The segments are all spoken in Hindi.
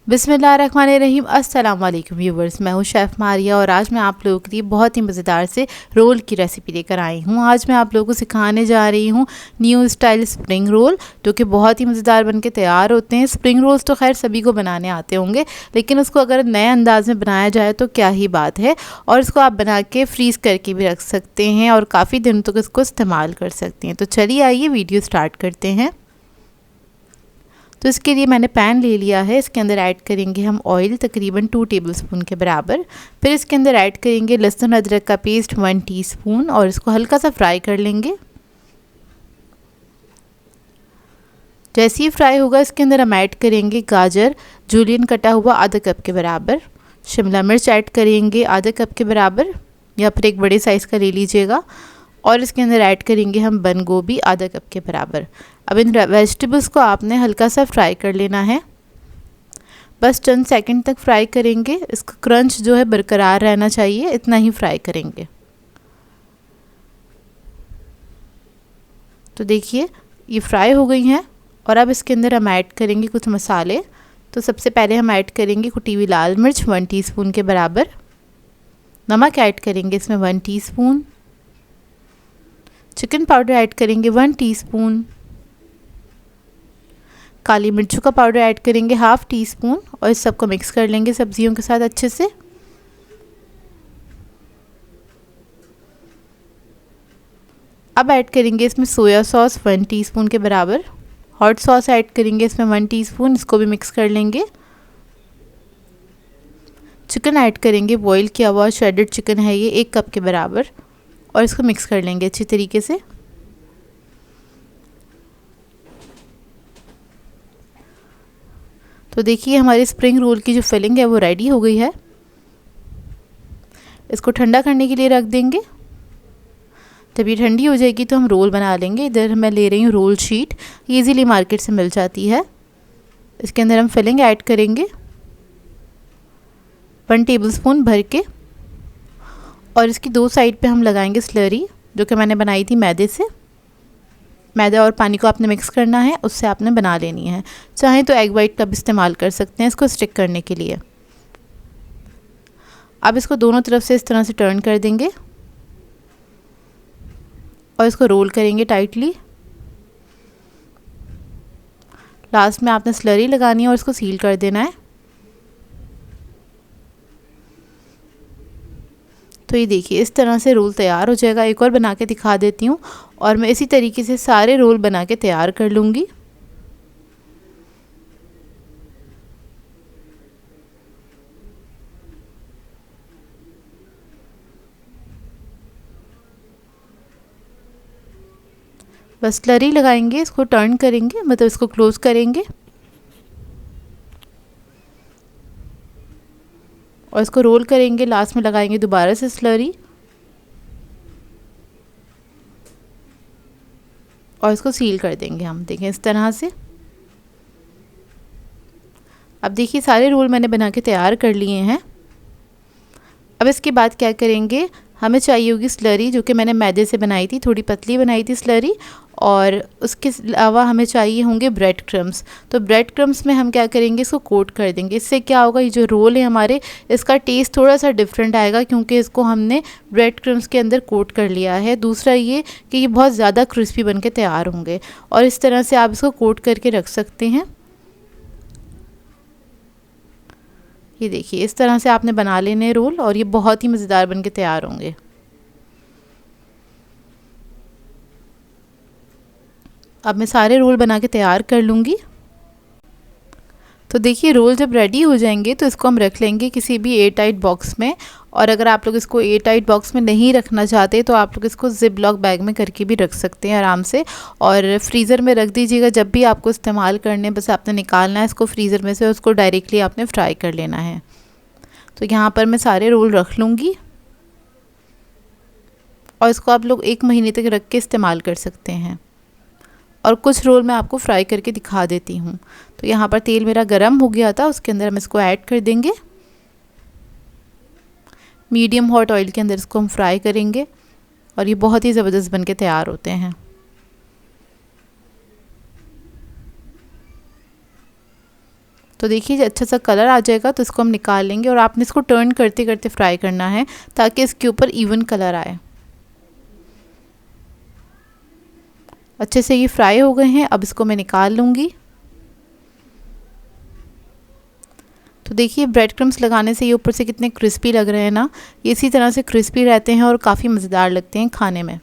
बिस्मिल्लाहिर्रहमानिर्रहीम। अस्सलाम वालेकुम व्यूवर्स, मैं हूँ शेफ़ मारिया और आज मैं आप लोगों के लिए बहुत ही मज़ेदार से रोल की रेसिपी लेकर आई हूँ। आज मैं आप लोगों को सिखाने जा रही हूँ न्यू स्टाइल स्प्रिंग रोल, जो कि बहुत ही मज़ेदार बनके तैयार होते हैं। स्प्रिंग रोल्स तो खैर सभी को बनाने आते होंगे, लेकिन उसको अगर नए अंदाज में बनाया जाए तो क्या ही बात है। और इसको आप बना के फ्रीज़ करके भी रख सकते हैं और काफ़ी दिनों तक इसको इस्तेमाल कर सकते हैं। तो चलिए आइए वीडियो स्टार्ट करते हैं। तो इसके लिए मैंने पैन ले लिया है। इसके अंदर ऐड करेंगे हम ऑयल तकरीबन 2 टेबलस्पून के बराबर। फिर इसके अंदर ऐड करेंगे लहसुन अदरक का पेस्ट 1 टीस्पून और इसको हल्का सा फ्राई कर लेंगे। जैसे ही फ्राई होगा इसके अंदर हम ऐड करेंगे गाजर जूलियन कटा हुआ आधा कप के बराबर। शिमला मिर्च ऐड करेंगे आधा कप के बराबर या फिर एक बड़े साइज़ का ले लीजिएगा। और इसके अंदर ऐड करेंगे हम बंद गोभी आधा कप के बराबर। अब इन वेजिटेबल्स को आपने हल्का सा फ्राई कर लेना है, बस चंद सेकंड तक फ्राई करेंगे। इसका क्रंच जो है बरकरार रहना चाहिए, इतना ही फ्राई करेंगे। तो देखिए ये फ्राई हो गई हैं और अब इसके अंदर हम ऐड करेंगे कुछ मसाले। तो सबसे पहले हम ऐड करेंगे कुटी हुई लाल मिर्च 1 टीस्पून के बराबर। नमक ऐड करेंगे इसमें 1 टीस्पून। चिकन पाउडर ऐड करेंगे 1 टीस्पून। काली मिर्चों का पाउडर ऐड करेंगे 1/2 टीस्पून और इस सबको मिक्स कर लेंगे सब्जियों के साथ अच्छे से। अब ऐड करेंगे इसमें सोया सॉस 1 टीस्पून के बराबर। हॉट सॉस ऐड करेंगे इसमें 1 टीस्पून, इसको भी मिक्स कर लेंगे। चिकन ऐड करेंगे, बॉईल किया हुआ श्रेडेड चिकन है ये 1 कप के बराबर और इसको मिक्स कर लेंगे अच्छी तरीके से। तो देखिए हमारी स्प्रिंग रोल की जो फिलिंग है वो रेडी हो गई है। इसको ठंडा करने के लिए रख देंगे। जब ये ठंडी हो जाएगी तो हम रोल बना लेंगे। इधर मैं ले रही हूँ रोल शीट, ये इजीली मार्केट से मिल जाती है। इसके अंदर हम फिलिंग ऐड करेंगे 1 टेबलस्पून भर के और इसकी 2 साइड पे हम लगाएंगे स्लरी, जो कि मैंने बनाई थी मैदे से। मैदा और पानी को आपने मिक्स करना है, उससे आपने बना लेनी है। चाहें तो एग वाइट का भी इस्तेमाल कर सकते हैं इसको स्टिक करने के लिए। अब इसको दोनों तरफ से इस तरह से टर्न कर देंगे और इसको रोल करेंगे टाइटली। लास्ट में आपने स्लरी लगानी है और इसको सील कर देना है। तो ये देखिए इस तरह से रोल तैयार हो जाएगा। एक और बना के दिखा देती हूँ और मैं इसी तरीके से सारे रोल बना के तैयार कर लूँगी। बस स्लरी लगाएंगे, इसको टर्न करेंगे, मतलब इसको क्लोज करेंगे और इसको रोल करेंगे। लास्ट में लगाएंगे दोबारा से स्लरी और इसको सील कर देंगे हम। देखें इस तरह से। अब देखिए सारे रोल मैंने बना के तैयार कर लिए हैं। अब इसके बाद क्या करेंगे, हमें चाहिए होगी स्लरी, जो कि मैंने मैदे से बनाई थी, थोड़ी पतली बनाई थी स्लरी। और उसके अलावा हमें चाहिए होंगे ब्रेड क्रम्स। तो ब्रेड क्रम्स में हम क्या करेंगे, इसको कोट कर देंगे। इससे क्या होगा, ये जो रोल है हमारे, इसका टेस्ट थोड़ा सा डिफरेंट आएगा, क्योंकि इसको हमने ब्रेड क्रम्स के अंदर कोट कर लिया है। दूसरा ये कि ये बहुत ज़्यादा क्रिस्पी बन के तैयार होंगे और इस तरह से आप इसको कोट करके रख सकते हैं। ये देखिए इस तरह से आपने बना लेने रोल और ये बहुत ही मज़ेदार बन के तैयार होंगे। अब मैं सारे रोल बना के तैयार कर लूँगी। तो देखिए रोल जब रेडी हो जाएंगे तो इसको हम रख लेंगे किसी भी एयर टाइट बॉक्स में। और अगर आप लोग इसको एयर टाइट बॉक्स में नहीं रखना चाहते तो आप लोग इसको जिप लॉक बैग में करके भी रख सकते हैं आराम से। और फ्रीज़र में रख दीजिएगा, जब भी आपको इस्तेमाल करने, बस आपने निकालना है इसको फ्रीज़र में से, उसको डायरेक्टली आपने फ्राई कर लेना है। तो यहाँ पर मैं सारे रोल रख लूँगी और इसको आप लोग 1 महीने तक रख के इस्तेमाल कर सकते हैं। और कुछ रोल मैं आपको फ्राई करके दिखा देती हूँ। तो यहाँ पर तेल मेरा गरम हो गया था, उसके अंदर हम इसको ऐड कर देंगे। मीडियम हॉट ऑयल के अंदर इसको हम फ्राई करेंगे और ये बहुत ही ज़बरदस्त बन के तैयार होते हैं। तो देखिए जब अच्छा सा कलर आ जाएगा तो इसको हम निकाल लेंगे और आपने इसको टर्न करते करते फ्राई करना है ताकि इसके ऊपर इवन कलर आए। अच्छे से ये फ्राई हो गए हैं, अब इसको मैं निकाल लूँगी। तो देखिए ब्रेड क्रम्स लगाने से ये ऊपर से कितने क्रिस्पी लग रहे हैं ना, ये इसी तरह से क्रिस्पी रहते हैं और काफ़ी मज़ेदार लगते हैं खाने में।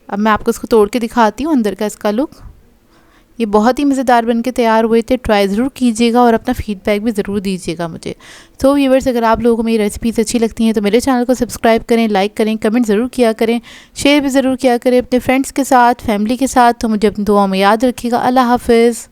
अब मैं आपको इसको तोड़ के दिखाती हूँ अंदर का इसका लुक। ये बहुत ही मज़ेदार बन के तैयार हुए थे। ट्राई ज़रूर कीजिएगा और अपना फीडबैक भी ज़रूर दीजिएगा मुझे। सो व्यूअर्स, अगर आप लोगों को मेरी रेसिपीज़ अच्छी लगती हैं तो मेरे चैनल को सब्सक्राइब करें, लाइक करें, कमेंट ज़रूर किया करें, शेयर भी ज़रूर किया करें अपने फ्रेंड्स के साथ, फैमिली के साथ। तो मुझे अपनी दुआ में याद रखिएगा। अल्लाह हाफ़िज़।